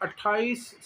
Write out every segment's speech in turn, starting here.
28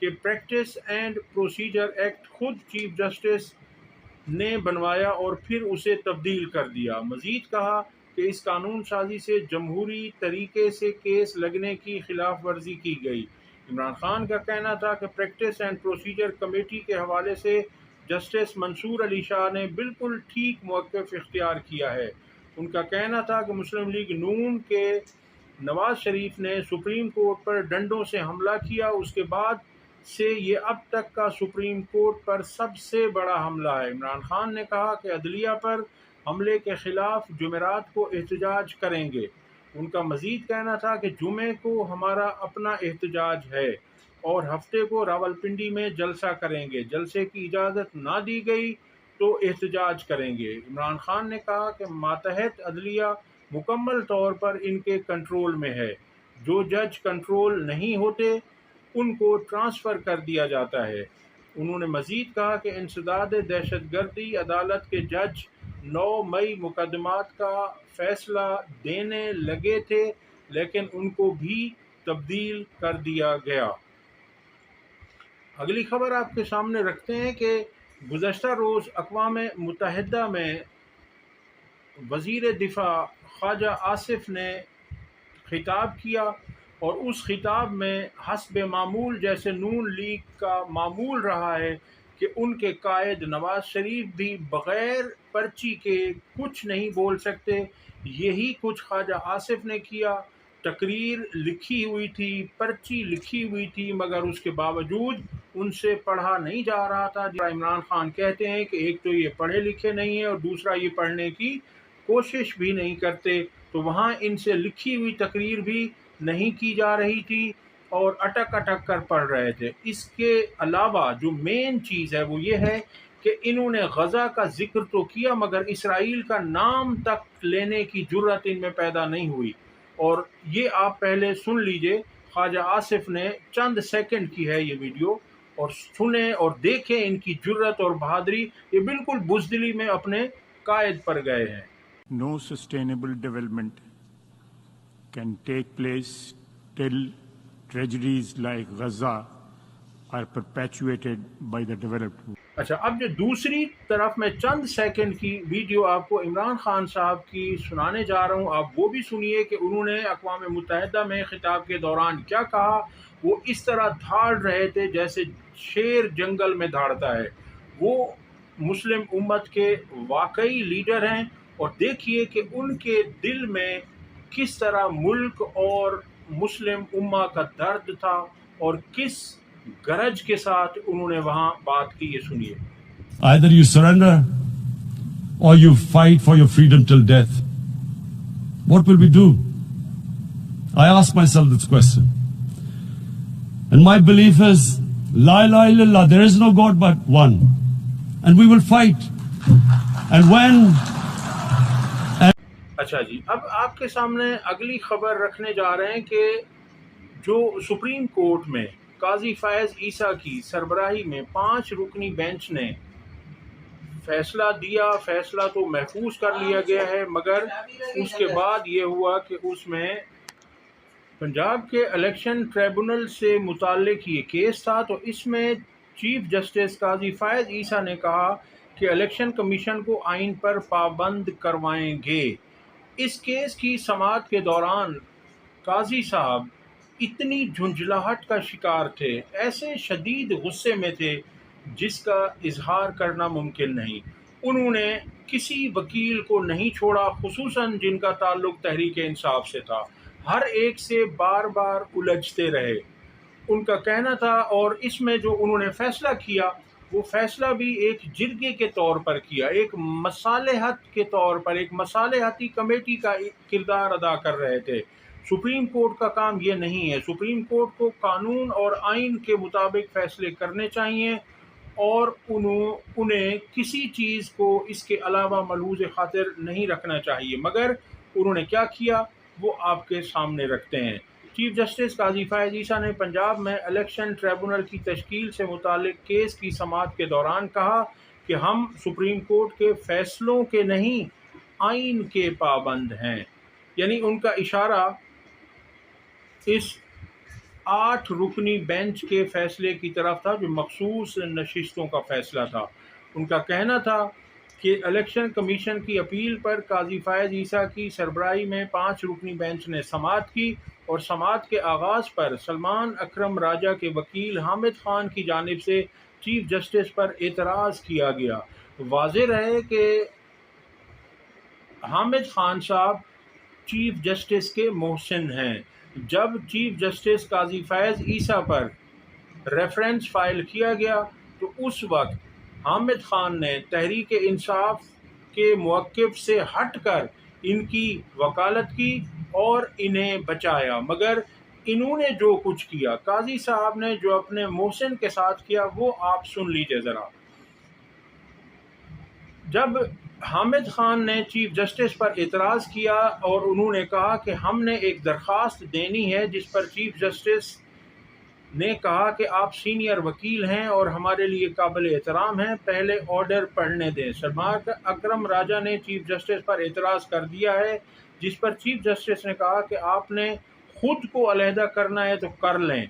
کہ practice and procedure act خود chief justice نے بنوایا اور پھر اسے تبدیل کر دیا۔ مزید کہا کہ اس قانون سازی سے جمہوری طریقے سے کیس لگنے کی خلاف ورزی کی گئی۔ عمران خان کا کہنا تھا کہ پریکٹس اینڈ پروسیجر کمیٹی کے حوالے سے جسٹس منصور علی شاہ نے بالکل ٹھیک موقف اختیار کیا ہے۔ ان کا کہنا تھا کہ مسلم لیگ نون کے نواز شریف نے سپریم کورٹ پر ڈنڈوں سے حملہ کیا، اس کے بعد سے یہ اب تک کا سپریم کورٹ پر سب سے بڑا حملہ ہے۔ عمران خان نے کہا کہ عدلیہ پر حملے کے خلاف جمعرات کو احتجاج کریں گے۔ ان کا مزید کہنا تھا کہ جمعے کو ہمارا اپنا احتجاج ہے اور ہفتے کو راولپنڈی میں جلسہ کریں گے، جلسے کی اجازت نہ دی گئی تو احتجاج کریں گے۔ عمران خان نے کہا کہ ماتحت عدلیہ مکمل طور پر ان کے کنٹرول میں ہے، جو جج کنٹرول نہیں ہوتے ان کو ٹرانسفر کر دیا جاتا ہے۔ انہوں نے مزید کہا کہ انسداد دہشت گردی عدالت کے جج 9 مئی مقدمات کا فیصلہ دینے لگے تھے، لیکن ان کو بھی تبدیل کر دیا گیا۔ اگلی خبر آپ کے سامنے رکھتے ہیں کہ گزشتہ روز اقوام متحدہ میں وزیر دفاع خواجہ آصف نے خطاب کیا اور اس خطاب میں حسب معمول جیسے نون لیگ کا معمول رہا ہے کہ ان کے قائد نواز شریف بھی بغیر پرچی کے کچھ نہیں بول سکتے، یہی کچھ خواجہ آصف نے کیا۔ تقریر لکھی ہوئی تھی، پرچی لکھی ہوئی تھی، مگر اس کے باوجود ان سے پڑھا نہیں جا رہا تھا۔ عمران خان کہتے ہیں کہ ایک تو یہ پڑھے لکھے نہیں ہیں اور دوسرا یہ پڑھنے کی کوشش بھی نہیں کرتے، تو وہاں ان سے لکھی ہوئی تقریر بھی نہیں کی جا رہی تھی اور اٹک اٹک کر پڑھ رہے تھے۔ اس کے علاوہ جو مین چیز ہے وہ یہ ہے کہ انہوں نے غزہ کا ذکر تو کیا مگر اسرائیل کا نام تک لینے کی جرأت ان میں پیدا نہیں ہوئی، اور یہ آپ پہلے سن لیجئے۔ خواجہ آصف نے چند سیکنڈ کی ہے یہ ویڈیو، اور سنیں اور دیکھیں ان کی جرأت اور بہادری، یہ بالکل بزدلی میں اپنے قائد پر گئے ہیں۔ No sustainable development can take place till tragedies like Gaza are perpetuated by the developed world. اچھا، اب جو دوسری طرف میں چند سیکنڈ کی ویڈیو آپ کو عمران خان صاحب کی سنانے جا رہا ہوں، آپ وہ بھی سنیے کہ انہوں نے اقوام متحدہ میں خطاب کے دوران کیا کہا۔ وہ اس طرح دھاڑ رہے تھے جیسے شیر جنگل میں دھاڑتا ہے۔ وہ مسلم امت کے واقعی لیڈر ہیں، اور دیکھیے کہ ان کے دل میں کس طرح ملک اور مسلم امہ کا درد تھا اور کس گرج کے ساتھ انہوں نے وہاں بات کی، یہ سنیے۔ Either you surrender or you fight for your freedom till death. What will we do? I ask myself this question. And my belief is, La ilaha illallah, there is no God but one. And we will fight. And when... اچھا جی، اب آپ کے سامنے اگلی خبر رکھنے جا رہے ہیں کہ جو سپریم کورٹ میں قاضی فائز عیسیٰ کی سربراہی میں 5 رکنی بینچ نے فیصلہ دیا، فیصلہ تو محفوظ کر لیا گیا ہے، مگر اس کے بعد یہ ہوا کہ اس میں پنجاب کے الیکشن ٹریبونل سے متعلق یہ کیس تھا، تو اس میں چیف جسٹس قاضی فائز عیسیٰ نے کہا کہ الیکشن کمیشن کو آئین پر پابند کروائیں گے۔ اس کیس کی سماعت کے دوران قاضی صاحب اتنی جھنجھلاہٹ کا شکار تھے، ایسے شدید غصے میں تھے جس کا اظہار کرنا ممکن نہیں۔ انہوں نے کسی وکیل کو نہیں چھوڑا، خصوصاً جن کا تعلق تحریک انصاف سے تھا، ہر ایک سے بار بار الجھتے رہے۔ ان کا کہنا تھا، اور اس میں جو انہوں نے فیصلہ کیا وہ فیصلہ بھی ایک جرگے کے طور پر کیا، ایک مصالحت کے طور پر، ایک مصالحتی کمیٹی کا کردار ادا کر رہے تھے۔ سپریم کورٹ کا کام یہ نہیں ہے۔ سپریم کورٹ کو قانون اور آئین کے مطابق فیصلے کرنے چاہیے اور انہیں کسی چیز کو اس کے علاوہ ملحوظ خاطر نہیں رکھنا چاہیے، مگر انہوں نے کیا کیا وہ آپ کے سامنے رکھتے ہیں۔ چیف جسٹس قاضی فائز عیسیٰ نے پنجاب میں الیکشن ٹریبونل کی تشکیل سے متعلق کیس کی سماعت کے دوران کہا کہ ہم سپریم کورٹ کے فیصلوں کے نہیں، آئین کے پابند ہیں۔ یعنی ان کا اشارہ اس 8 رکنی بینچ کے فیصلے کی طرف تھا جو مخصوص نشستوں کا فیصلہ تھا۔ ان کا کہنا تھا کہ الیکشن کمیشن کی اپیل پر قاضی فائز عیسیٰ کی سربراہی میں 5 رکنی بینچ نے سماعت کی، اور سماعت کے آغاز پر سلمان اکرم راجہ کے وکیل حامد خان کی جانب سے چیف جسٹس پر اعتراض کیا گیا۔ واضح رہے کہ حامد خان صاحب چیف جسٹس کے محسن ہیں۔ جب چیف جسٹس قاضی فائز عیسیٰ پر ریفرنس فائل کیا گیا تو اس وقت حامد خان نے تحریک انصاف کے موقف سے ہٹ کر ان کی وکالت کی اور انہیں بچایا، مگر انہوں نے جو کچھ کیا، قاضی صاحب نے جو اپنے محسن کے ساتھ کیا، وہ آپ سن لیجئے ذرا۔ جب حامد خان نے چیف جسٹس پر اعتراض کیا اور انہوں نے کہا کہ ہم نے ایک درخواست دینی ہے، جس پر چیف جسٹس نے کہا کہ آپ سینئر وکیل ہیں اور ہمارے لیے قابل احترام ہیں، پہلے آرڈر پڑھنے دیں۔ سلمان اکرم راجہ نے چیف جسٹس پر اعتراض کر دیا ہے، جس پر چیف جسٹس نے کہا کہ آپ نے خود کو علیحدہ کرنا ہے تو کر لیں۔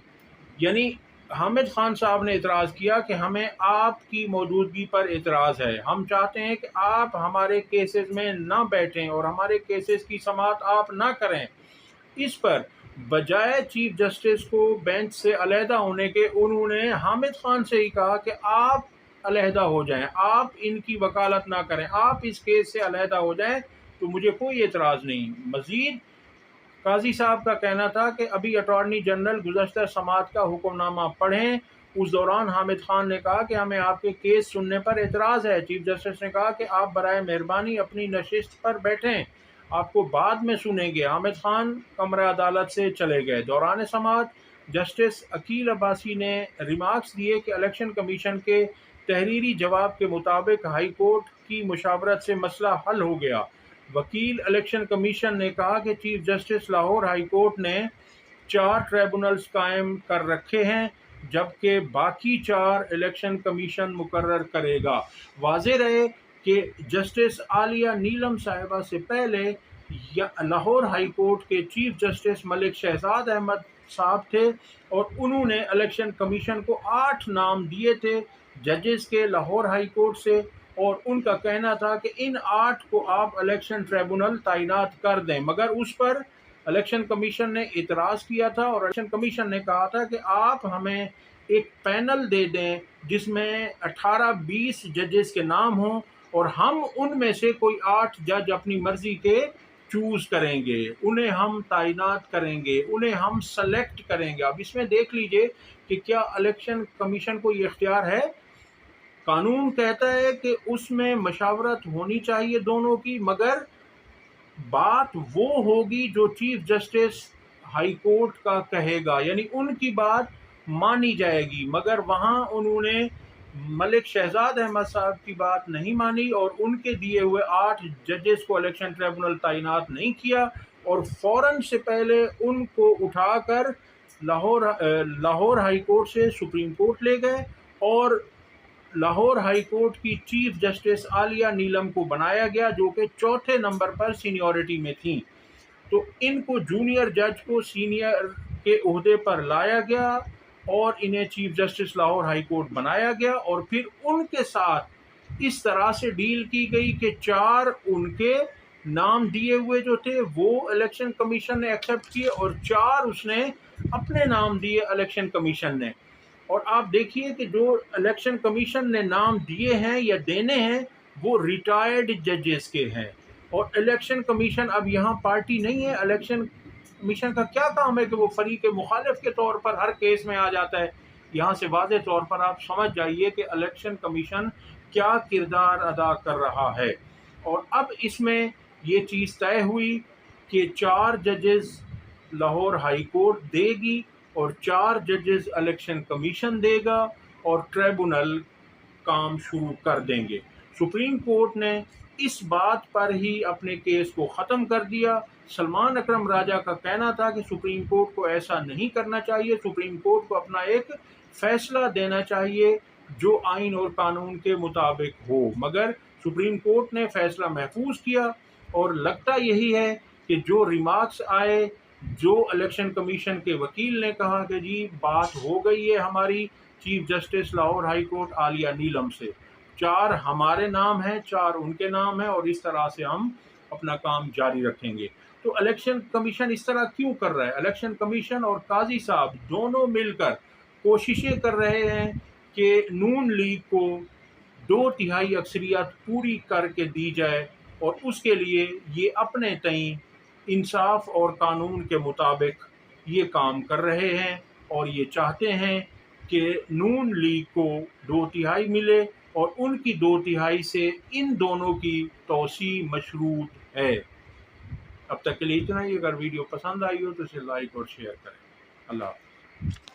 یعنی حامد خان صاحب نے اعتراض کیا کہ ہمیں آپ کی موجودگی پر اعتراض ہے، ہم چاہتے ہیں کہ آپ ہمارے کیسز میں نہ بیٹھیں اور ہمارے کیسز کی سماعت آپ نہ کریں۔ اس پر بجائے چیف جسٹس کو بینچ سے علیحدہ ہونے کے، انہوں نے حامد خان سے ہی کہا کہ آپ علیحدہ ہو جائیں، آپ ان کی وکالت نہ کریں، آپ اس کیس سے علیحدہ ہو جائیں تو مجھے کوئی اعتراض نہیں۔ مزید قاضی صاحب کا کہنا تھا کہ ابھی اٹارنی جنرل گزشتہ سماعت کا حکم نامہ پڑھیں۔ اس دوران حامد خان نے کہا کہ ہمیں آپ کے کیس سننے پر اعتراض ہے۔ چیف جسٹس نے کہا کہ آپ برائے مہربانی اپنی نشست پر بیٹھیں، آپ کو بعد میں سنیں گے۔ حامد خان کمرہ عدالت سے چلے گئے۔ دوران سماعت جسٹس عقیل عباسی نے ریمارکس دیے کہ الیکشن کمیشن کے تحریری جواب کے مطابق ہائی کورٹ کی مشاورت سے مسئلہ حل ہو گیا۔ وکیل الیکشن کمیشن نے کہا کہ chief justice Lahore high court نے 4 ٹریبونلز قائم کر رکھے ہیں، جبکہ باقی 4 الیکشن کمیشن مقرر کرے گا۔ واضح رہے کہ جسٹس عالیہ نیلم صاحبہ سے پہلے لاہور ہائی کورٹ کے چیف جسٹس ملک شہزاد احمد صاحب تھے، اور انہوں نے الیکشن کمیشن کو 8 نام دیے تھے ججز کے لاہور ہائی کورٹ سے، اور ان کا کہنا تھا کہ ان 8 کو آپ الیکشن ٹریبونل تعینات کر دیں، مگر اس پر الیکشن کمیشن نے اعتراض کیا تھا، اور الیکشن کمیشن نے کہا تھا کہ آپ ہمیں ایک پینل دے دیں جس میں 18-20 ججز کے نام ہوں، اور ہم ان میں سے کوئی 8 جج اپنی مرضی کے چوز کریں گے، انہیں ہم تعینات کریں گے، انہیں ہم سلیکٹ کریں گے۔ اب اس میں دیکھ لیجئے کہ کیا الیکشن کمیشن کو یہ اختیار ہے؟ قانون کہتا ہے کہ اس میں مشاورت ہونی چاہیے دونوں کی، مگر بات وہ ہوگی جو چیف جسٹس ہائی کورٹ کا کہے گا، یعنی ان کی بات مانی جائے گی، مگر وہاں انہوں نے ملک شہزاد احمد صاحب کی بات نہیں مانی اور ان کے دیے ہوئے 8 ججز کو الیکشن ٹریبونل تعینات نہیں کیا، اور فوراً سے پہلے ان کو اٹھا کر لاہور ہائی کورٹ سے سپریم کورٹ لے گئے، اور لاہور ہائی کورٹ کی چیف جسٹس عالیہ نیلم کو بنایا گیا، جو کہ 4تھے نمبر پر سینیورٹی میں تھیں۔ تو ان کو جونیئر جج کو سینئر کے عہدے پر لایا گیا اور انہیں chief justice Lahore high court بنایا گیا، اور پھر ان کے ساتھ اس طرح سے ڈیل کی گئی کہ 4 ان کے نام دیے ہوئے جو تھے وہ الیکشن کمیشن نے ایکسیپٹ کیے، اور 4 اس نے اپنے نام دیے الیکشن کمیشن نے۔ اور آپ دیکھیے کہ جو الیکشن کمیشن نے نام دیے ہیں یا دینے ہیں وہ ریٹائرڈ ججز کے ہیں، اور الیکشن کمیشن اب یہاں پارٹی نہیں ہے۔ الیکشن کمیشن کا کیا کام ہے کہ وہ فریق مخالف کے طور پر ہر کیس میں آ جاتا ہے؟ یہاں سے واضح طور پر آپ سمجھ جائیے کہ الیکشن کمیشن کیا کردار ادا کر رہا ہے۔ اور اب اس میں یہ چیز طے ہوئی کہ 4 ججز لاہور ہائی کورٹ دے گی اور 4 ججز الیکشن کمیشن دے گا، اور ٹریبونل کام شروع کر دیں گے۔ سپریم کورٹ نے اس بات پر ہی اپنے کیس کو ختم کر دیا۔ سلمان اکرم راجہ کا کہنا تھا کہ سپریم کورٹ کو ایسا نہیں کرنا چاہیے، سپریم کورٹ کو اپنا ایک فیصلہ دینا چاہیے جو آئین اور قانون کے مطابق ہو، مگر سپریم کورٹ نے فیصلہ محفوظ کیا، اور لگتا یہی ہے کہ جو ریمارکس آئے جو الیکشن کمیشن کے وکیل نے کہا کہ جی بات ہو گئی ہے ہماری chief justice Lahore high court عالیہ نیلم سے، 4 ہمارے نام ہیں، 4 ان کے نام ہیں، اور اس طرح سے ہم اپنا کام جاری رکھیں گے۔ تو الیکشن کمیشن اس طرح کیوں کر رہا ہے؟ الیکشن کمیشن اور قاضی صاحب دونوں مل کر کوششیں کر رہے ہیں کہ نون لیگ کو 2/3 اکثریت پوری کر کے دی جائے، اور اس کے لیے یہ اپنے تئیں انصاف اور قانون کے مطابق یہ کام کر رہے ہیں، اور یہ چاہتے ہیں کہ نون لیگ کو 2/3 ملے، اور ان کی 2/3 سے ان دونوں کی توسیع مشروط ہے۔ اب تک کے لیے اتنا ہی۔ اگر ویڈیو پسند آئی ہو تو اسے لائک اور شیئر کریں۔ اللہ حافظ۔